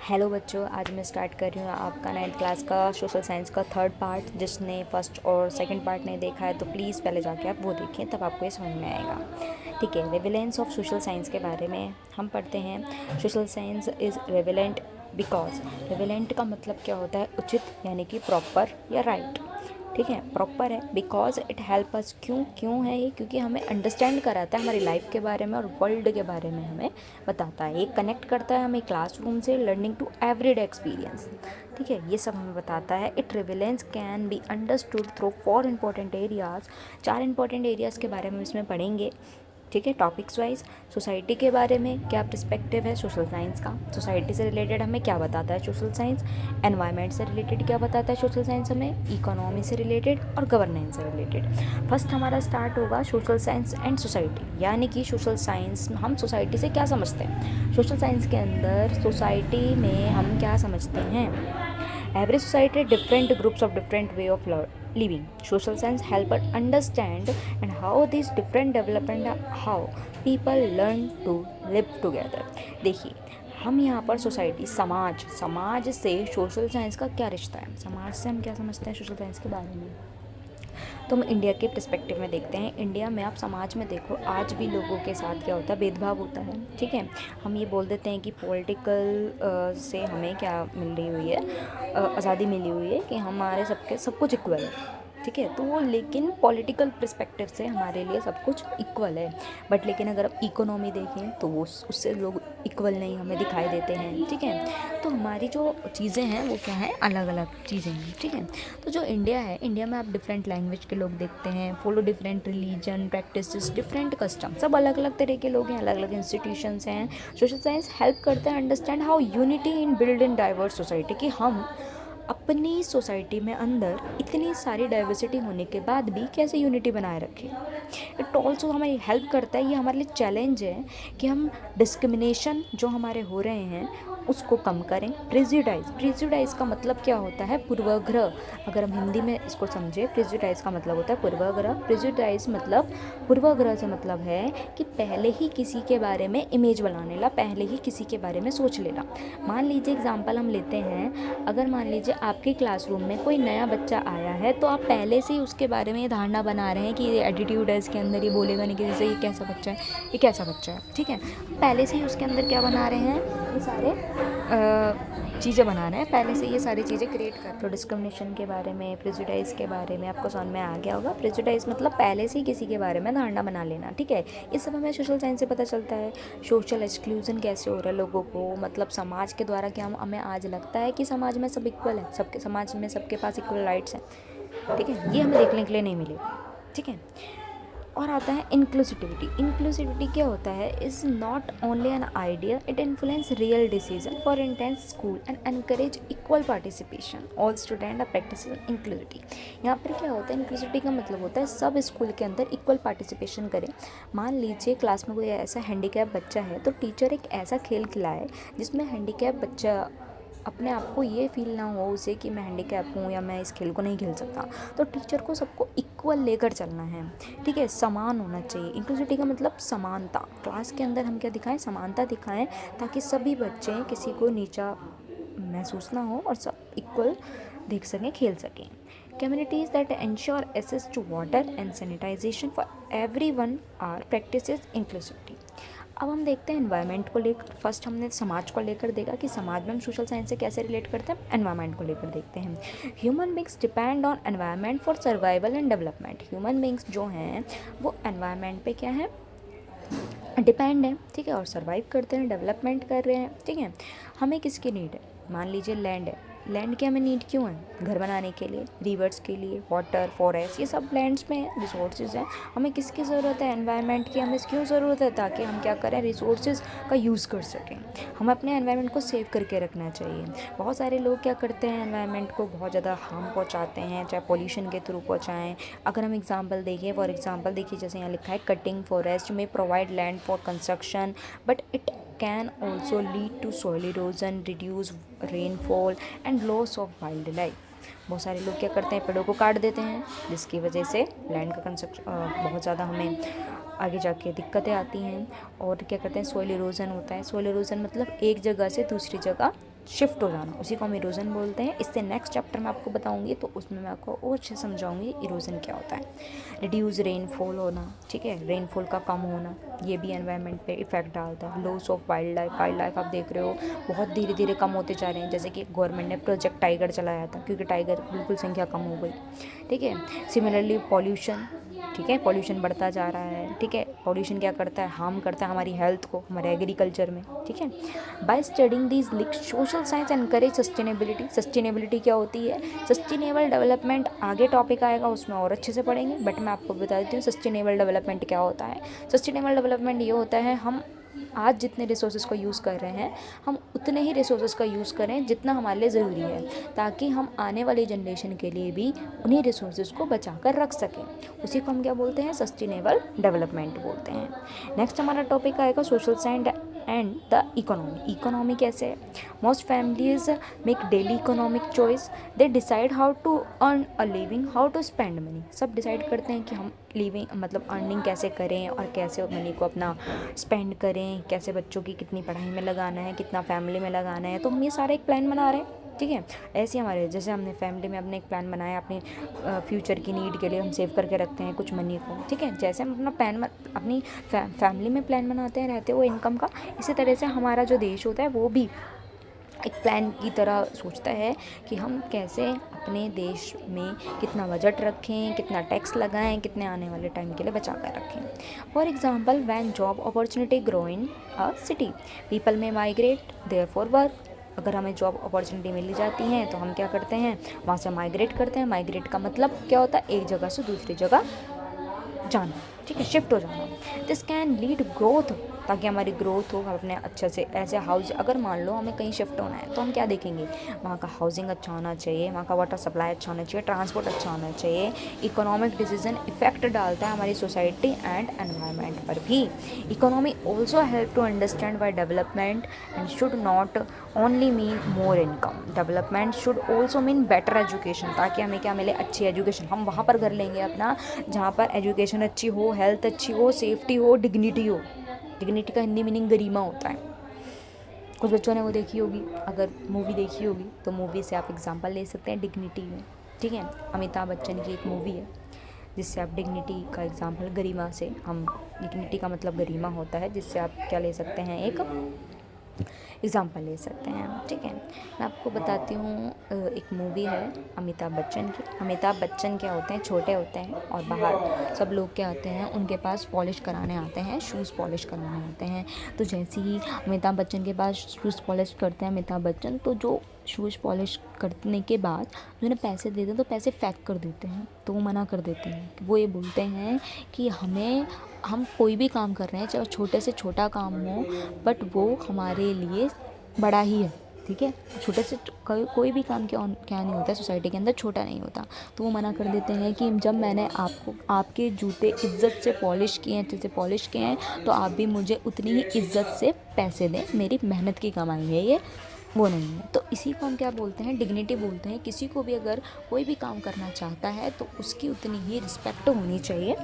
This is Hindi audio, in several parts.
हेलो बच्चों, आज मैं स्टार्ट कर रही हूँ आपका 9th क्लास का सोशल साइंस का थर्ड पार्ट। जिसने फर्स्ट और सेकंड पार्ट नहीं देखा है तो प्लीज़ पहले जाके आप वो देखें, तब आपको ये समझ में आएगा। ठीक है, रेविलेंस ऑफ सोशल साइंस के बारे में हम पढ़ते हैं। सोशल साइंस इज़ रेविलेंट बिकॉज, रेविलेंट का मतलब क्या होता है? उचित, यानी कि प्रॉपर या राइट। ठीक है, प्रॉपर है बिकॉज इट हेल्प अस। क्यों है ये? क्योंकि हमें अंडरस्टैंड कराता है हमारी लाइफ के बारे में और वर्ल्ड के बारे में हमें बताता है। ये कनेक्ट करता है हमें क्लासरूम से लर्निंग टू एवरीडे एक्सपीरियंस। ठीक है, ये सब हमें बताता है। It relevance can be understood through 4 important areas. 4 important areas के बारे में इसमें पढ़ेंगे। ठीक है, टॉपिक्स वाइज। सोसाइटी के बारे में क्या पर्सपेक्टिव है सोशल साइंस का, सोसाइटी से रिलेटेड हमें क्या बताता है सोशल साइंस। एनवायरनमेंट से रिलेटेड क्या बताता है सोशल साइंस हमें, इकोनॉमी से रिलेटेड और गवर्नेंस से रिलेटेड। फर्स्ट हमारा स्टार्ट होगा सोशल साइंस एंड सोसाइटी, यानी कि सोशल साइंस हम सोसाइटी से क्या समझते हैं। सोशल साइंस के अंदर सोसाइटी में हम क्या समझते हैं? Every society different groups of different way of living. Social science help us understand and how these different development, how people learn to live together. देखिए, हम यहाँ पर सोसाइटी, समाज से सोशल साइंस का क्या रिश्ता है? समाज से हम क्या समझते हैं सोशल साइंस के बारे में? तो हम इंडिया के पर्सपेक्टिव में देखते हैं। इंडिया में आप समाज में देखो, आज भी लोगों के साथ क्या होता है? भेदभाव होता है। ठीक है, हम ये बोल देते हैं कि पॉलिटिकल से हमें क्या मिल रही हुई है, आज़ादी मिली हुई है कि हमारे सबके सब कुछ इक्वल है। ठीक है, तो वो लेकिन पॉलिटिकल पर्सपेक्टिव से हमारे लिए सब कुछ इक्वल है। बट लेकिन अगर आप इकोनॉमी देखें तो वो उससे लोग इक्वल नहीं हमें दिखाई देते हैं। ठीक है, तो हमारी जो चीज़ें हैं वो क्या हैं? अलग अलग चीज़ें हैं। ठीक है, तो जो इंडिया है, इंडिया में आप डिफरेंट लैंग्वेज के लोग देखते हैं, follow different religion practices, different custom, सब अलग अलग तरह के लोग हैं, अलग अलग इंस्टीट्यूशंस हैं। सोशल साइंस हेल्प करता है understand how unity in build in diverse society, कि हम अपनी सोसाइटी में अंदर इतनी सारी डाइवर्सिटी होने के बाद भी कैसे यूनिटी बनाए रखें। इट ऑल्सो हमें हेल्प करता है, ये हमारे लिए चैलेंज है कि हम डिस्क्रिमिनेशन जो हमारे हो रहे हैं उसको कम करें। प्रेजुडाइज का मतलब क्या होता है? पूर्वाग्रह। अगर हम हिंदी में इसको समझे, प्रेजुडाइज का मतलब होता है पूर्वाग्रह। प्रेजुडाइज मतलब, पूर्वाग्रह से मतलब है कि पहले ही किसी के बारे में इमेज बनाने ला, पहले ही किसी के बारे में सोच लेना। मान लीजिए एग्जाम्पल हम लेते हैं, अगर मान लीजिए आपके क्लासरूम में कोई नया बच्चा आया है तो आप पहले से ही उसके बारे में ये धारणा बना रहे हैं कि ये एटीट्यूड है इसके अंदर, ये बोलेगा नहीं, कि जैसे ये कैसा बच्चा है, ये कैसा बच्चा है। ठीक है, पहले से ही उसके अंदर क्या बना रहे हैं? ये सारे चीज़ें बना रहे हैं, पहले से ये सारी चीज़ें क्रिएट कर। तो डिस्क्रिमिनेशन के बारे में, प्रेजुडाइज के बारे में आपको समझ में आ गया होगा। प्रेजुडाइज मतलब पहले से ही किसी के बारे में धारणा बना लेना। ठीक है, ये सब हमें सोशल साइंस से पता चलता है। सोशल एक्सक्लूजन कैसे हो रहा है लोगों को, मतलब समाज के द्वारा क्या हमें आज लगता है कि समाज में सब इक्वल है, सबके समाज में सबके पास इक्वल राइट्स हैं। ठीक है, ये हमें देखने के लिए नहीं मिलेगा। ठीक है, और आता है इंक्लूसिविटी। इंक्लूसिविटी क्या होता है? Is not only an idea, it influence real decision for intense school and encourage equal participation all student are practicing inclusivity. यहाँ पर क्या होता है? इंक्लूसिविटी का मतलब होता है सब स्कूल के अंदर इक्वल पार्टिसिपेशन करें। मान लीजिए क्लास में कोई ऐसा हैंडीकैप बच्चा है तो टीचर एक ऐसा खेल खिलाए जिसमें हैंडीकैप बच्चा अपने आप को ये फील ना हो उसे कि मैं हैंडीकैप हूँ या मैं इस खेल को नहीं खेल सकता। तो टीचर को सबको इक्वल लेकर चलना है। ठीक है, समान होना चाहिए। इंक्लूसिविटी का मतलब समानता। क्लास के अंदर हम क्या दिखाएं? समानता दिखाएं, ताकि सभी बच्चे किसी को नीचा महसूस ना हो और सब इक्वल देख सकें, खेल सकें। Communities that ensure access to water and sanitation for everyone are practices inclusivity। अब हम देखते हैं एनवायरनमेंट को लेकर। फर्स्ट हमने समाज को लेकर देखा कि समाज में हम सोशल साइंस से कैसे रिलेट करते हैं। एनवायरनमेंट को लेकर देखते हैं। Human beings depend on environment for survival and development. Human beings जो हैं वो एनवायरनमेंट पे क्या है? डिपेंड है। ठीक है, और सर्वाइव करते हैं, डेवलपमेंट कर रहे हैं। ठीक है, हमें किसकी नीड है? मान लीजिए लैंड है, लैंड की हमें नीड क्यों है? घर बनाने के लिए, रिवर्स के लिए, वाटर, फॉरेस्ट, ये सब लैंड्स में है, रिसोर्सेज हैं। हमें किसकी ज़रूरत है? एनवायरनमेंट की हमें क्यों ज़रूरत है? ताकि हम क्या करें? रिसोर्सेज का यूज़ कर सकें। हम अपने एनवायरनमेंट को सेव करके रखना चाहिए। बहुत सारे लोग क्या करते हैं? एनवायरनमेंट को बहुत ज़्यादा हार्म पहुँचाते हैं, चाहे पॉल्यूशन के थ्रू पहुँचाएँ। अगर हम एग्जाम्पल देखें, फॉर एग्जाम्पल देखिए, जैसे यहाँ लिखा है, कटिंग फॉरेस्ट में provide land for construction but it can also lead to soil erosion, reduce rainfall and loss of wildlife। बहुत सारे लोग क्या करते हैं? पेड़ों को काट देते हैं, जिसकी वजह से लैंड का कंस्ट्रक्शन बहुत ज़्यादा हमें आगे जाके दिक्कतें आती हैं। और क्या करते हैं? सोइल इरोजन होता है। सोइल इरोजन मतलब एक जगह से दूसरी जगह शिफ्ट हो जाना, उसी को हम इरोजन बोलते हैं। इससे नेक्स्ट चैप्टर में आपको बताऊंगी तो उसमें मैं आपको और अच्छे समझाऊंगी इरोजन क्या होता है। रिड्यूस रेनफॉल होना, ठीक है, रेनफॉल का कम होना, ये भी एनवायरनमेंट पे इफेक्ट डालता है। लॉस ऑफ वाइल्ड लाइफ आप देख रहे हो बहुत धीरे धीरे कम होते जा रहे हैं। जैसे कि गवर्नमेंट ने प्रोजेक्ट टाइगर चलाया था क्योंकि टाइगर बिल्कुल संख्या कम हो गई, ठीक है। सिमिलरली पॉल्यूशन, ठीक है, पॉल्यूशन बढ़ता जा रहा है, ठीक है। पॉल्यूशन क्या करता है, हार्म करता है हमारी हेल्थ को, हमारे एग्रीकल्चर में, ठीक है। By studying these social science encourage sustainability. Sustainability क्या होती है, सस्टेनेबल डेवलपमेंट आगे टॉपिक आएगा उसमें और अच्छे से पढ़ेंगे, बट मैं आपको बता देती हूँ सस्टेनेबल डेवलपमेंट क्या होता है। सस्टेनेबल डेवलपमेंट ये होता है हम आज जितने रिसोर्सेज को यूज़ कर रहे हैं हम उतने ही रिसोर्सेज का यूज़ करें जितना हमारे लिए ज़रूरी है, ताकि हम आने वाली जनरेशन के लिए भी उन्हीं रिसोर्सेज को बचा कर रख सकें। उसी को हम क्या बोलते हैं, सस्टेनेबल डेवलपमेंट बोलते हैं। नेक्स्ट हमारा टॉपिक आएगा social science and the economy. Economy कैसे है, most families make daily economic choice, they decide how to earn a living, how to spend money. सब डिसाइड करते हैं कि हम लिविंग मतलब अर्निंग कैसे करें और कैसे मनी को अपना स्पेंड करें, कैसे बच्चों की कितनी पढ़ाई में लगाना है, कितना फैमिली में लगाना है। तो हम ये सारा एक प्लान बना रहे हैं, ठीक है। ऐसे हमारे जैसे हमने फैमिली में अपने एक प्लान बनाया अपनी फ्यूचर की नीड के लिए, हम सेव करके रखते हैं कुछ मनी को, ठीक है। जैसे हम अपना प्लान अपनी फैमिली में प्लान बनाते हैं रहते हो इनकम का, इसी तरह से हमारा जो देश होता है वो भी एक प्लान की तरह सोचता है कि हम कैसे अपने देश में कितना बजट रखें, कितना टैक्स लगाएं, कितने आने वाले टाइम के लिए बचा कर रखें। For example when job opportunity grow in a city, people में माइग्रेट देयर फॉर वर्क। अगर हमें जॉब अपॉर्चुनिटी मिल जाती हैं तो हम क्या करते हैं, वहाँ से माइग्रेट करते हैं। माइग्रेट का मतलब क्या होता है, एक जगह से दूसरी जगह जाना, ठीक है, शिफ्ट हो जाना। दिस कैन लीड ग्रोथ, ताकि हमारी ग्रोथ हो, हम अपने अच्छे से ऐसे हाउस, अगर मान लो हमें कहीं शिफ्ट होना है तो हम क्या देखेंगे, वहाँ का हाउसिंग अच्छा होना चाहिए, वहाँ का वाटर सप्लाई अच्छा होना चाहिए, ट्रांसपोर्ट अच्छा होना चाहिए। इकोनॉमिक डिसीजन इफेक्ट डालता है हमारी सोसाइटी एंड एनवायरनमेंट पर भी। Economy also help to understand why development and should not only mean more income, development should also mean better education, ताकि हमें क्या मिले, अच्छी एजुकेशन। हम वहाँ पर घर लेंगे अपना जहाँ पर एजुकेशन अच्छी हो, हेल्थ अच्छी हो, सेफ्टी हो, डिग्निटी हो। डिग्निटी का हिंदी मीनिंग गरिमा होता है। कुछ बच्चों ने वो देखी होगी, अगर मूवी देखी होगी तो मूवी से आप एग्जांपल ले सकते हैं डिग्निटी में, ठीक है। अमिताभ बच्चन की एक मूवी है जिससे आप डिग्निटी का एग्जांपल, गरिमा से हम, डिग्निटी का मतलब गरिमा होता है, जिससे आप क्या ले सकते हैं, एक एग्ज़ाम्पल ले सकते हैं, ठीक है। मैं आपको बताती हूँ, एक मूवी है अमिताभ बच्चन की। अमिताभ बच्चन क्या होते हैं, छोटे होते हैं और बाहर सब लोग क्या आते हैं उनके पास पॉलिश कराने आते हैं, शूज़ पॉलिश कराने आते हैं। तो जैसे ही अमिताभ बच्चन के पास शूज़ पॉलिश करते हैं अमिताभ बच्चन, तो जो शूज़ पॉलिश करने के बाद उन्हें पैसे देते हैं तो पैसे फेंक कर देते हैं, तो वो मना कर देते हैं। वो ये बोलते हैं कि हम कोई भी काम कर रहे हैं, चाहे छोटे से छोटा काम हो, बट वो हमारे लिए बड़ा ही है, ठीक है। छोटे से कोई भी काम क्या नहीं होता है सोसाइटी के अंदर, छोटा नहीं होता। तो वो मना कर देते हैं कि जब मैंने आपके जूते इज़्ज़त से पॉलिश किए हैं, अच्छे से पॉलिश किए हैं, तो आप भी मुझे उतनी ही इज़्ज़त से पैसे दें, मेरी मेहनत की कमाई है ये, वो नहीं है। तो इसी को हम क्या बोलते हैं, डिग्निटी बोलते हैं। किसी को भी अगर कोई भी काम करना चाहता है तो उसकी उतनी ही रिस्पेक्ट होनी चाहिए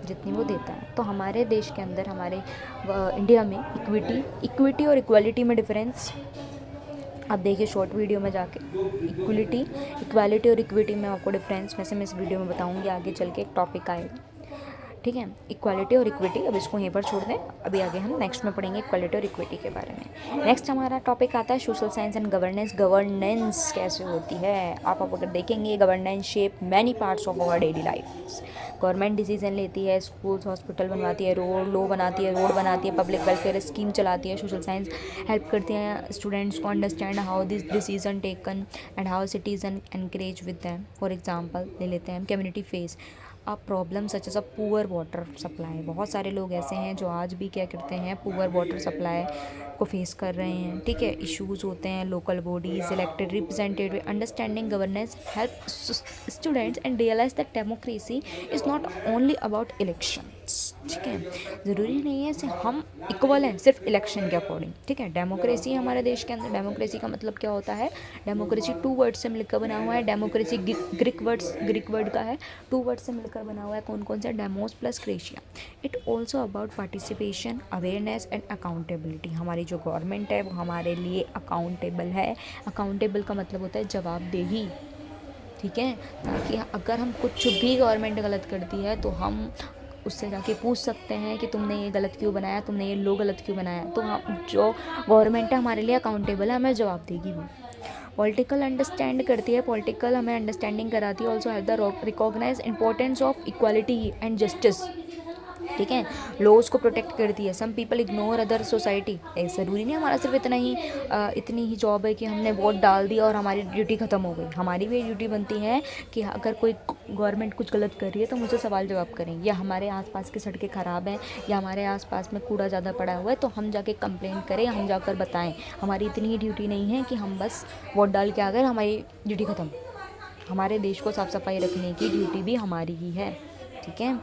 जितनी वो देता है। तो हमारे देश के अंदर, हमारे इंडिया में इक्विटी और इक्वालिटी में डिफरेंस आप देखिए शॉर्ट वीडियो में जाके। इक्वालिटी और इक्विटी में आपको डिफरेंस वैसे मैं इस वीडियो में बताऊंगी, आगे चल के एक टॉपिक आएगा, ठीक है। इक्वालिटी और इक्विटी, अब इसको यहीं पर छोड़ दें, अभी आगे हम नेक्स्ट में पढ़ेंगे इक्वालिटी और इक्विटी के बारे में। नेक्स्ट हमारा टॉपिक आता है social science and governance. Governance कैसे होती है, आप अगर देखेंगे, governance shape many parts of our daily life. Government decision लेती है, स्कूल्स हॉस्पिटल बनवाती है, रोड बनाती है, पब्लिक वेलफेयर स्कीम चलाती है। सोशल साइंस हेल्प करती है स्टूडेंट्स को understand how this decision taken and how citizen encourage with them. For example ले लेते हैं हम, community face a problem such as a poor water supply. बहुत सारे लोग ऐसे हैं जो आज भी क्या करते हैं, पुअर वाटर सप्लाई को फेस कर रहे हैं, ठीक है। इश्यूज़ होते हैं, local bodies elected representative understanding governance help students and realize that democracy is not only about election. Rights, ठीक है। ज़रूरी नहीं है सिर्फ हम इक्वल हैं सिर्फ इलेक्शन के अकॉर्डिंग, ठीक है। डेमोक्रेसी हमारे देश के अंदर, डेमोक्रेसी का मतलब क्या होता है, डेमोक्रेसी 2 वर्ड से मिलकर बना हुआ है। डेमोक्रेसी ग्रीक वर्ड का है, 2 वर्ड से मिलकर बना हुआ है। कौन कौन सा, demos plus क्रेशिया। It also about participation, awareness and accountability. हमारी जो गवर्नमेंट है वो हमारे लिए अकाउंटेबल है। अकाउंटेबल का मतलब होता है जवाबदेही, ठीक है। ताकि अगर हम कुछ भी गवर्नमेंट गलत करती है तो हम उससे जाके पूछ सकते हैं कि तुमने ये गलत क्यों बनाया, तुमने ये लो गलत क्यों बनाया। तो हम, जो गवर्नमेंट है हमारे लिए अकाउंटेबल है, हमें जवाब देगी वो। पॉलिटिकल अंडरस्टैंड करती है, पॉलिटिकल हमें अंडरस्टैंडिंग कराती है। Also have the recognize importance of equality and justice, ठीक है। लॉज को प्रोटेक्ट करती है। Some people ignore other society. ज़रूरी नहीं हमारा सिर्फ इतनी ही जॉब है कि हमने वोट डाल दिया और हमारी ड्यूटी ख़त्म हो गई। हमारी भी ड्यूटी बनती है कि अगर कोई गवर्नमेंट कुछ गलत कर रही है तो मुझे सवाल जवाब करें, या हमारे आसपास की सड़कें ख़राब हैं, या हमारे आसपास में कूड़ा ज़्यादा पड़ा हुआ है तो हम जाके कंप्लेंट करें, हम जाकर बताएं। हमारी इतनी ही ड्यूटी नहीं है कि हम बस वोट डाल के आ गए, हमारी ड्यूटी ख़त्म। हमारे देश को साफ़ सफाई रखने की ड्यूटी भी हमारी ही है, ठीक है।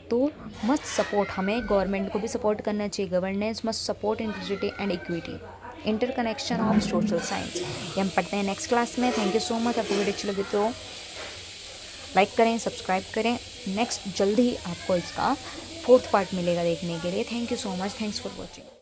तो मस्ट सपोर्ट, हमें गवर्नमेंट को भी सपोर्ट करना चाहिए। Governance must support inclusivity and equity, interconnection of social science. ये हम पढ़ते हैं नेक्स्ट क्लास में। Thank you so much. आपको वीडियो अच्छी लगी तो लाइक करें, सब्सक्राइब करें। नेक्स्ट जल्द ही आपको इसका 4th पार्ट मिलेगा देखने के लिए। Thank you so much, thanks for watching.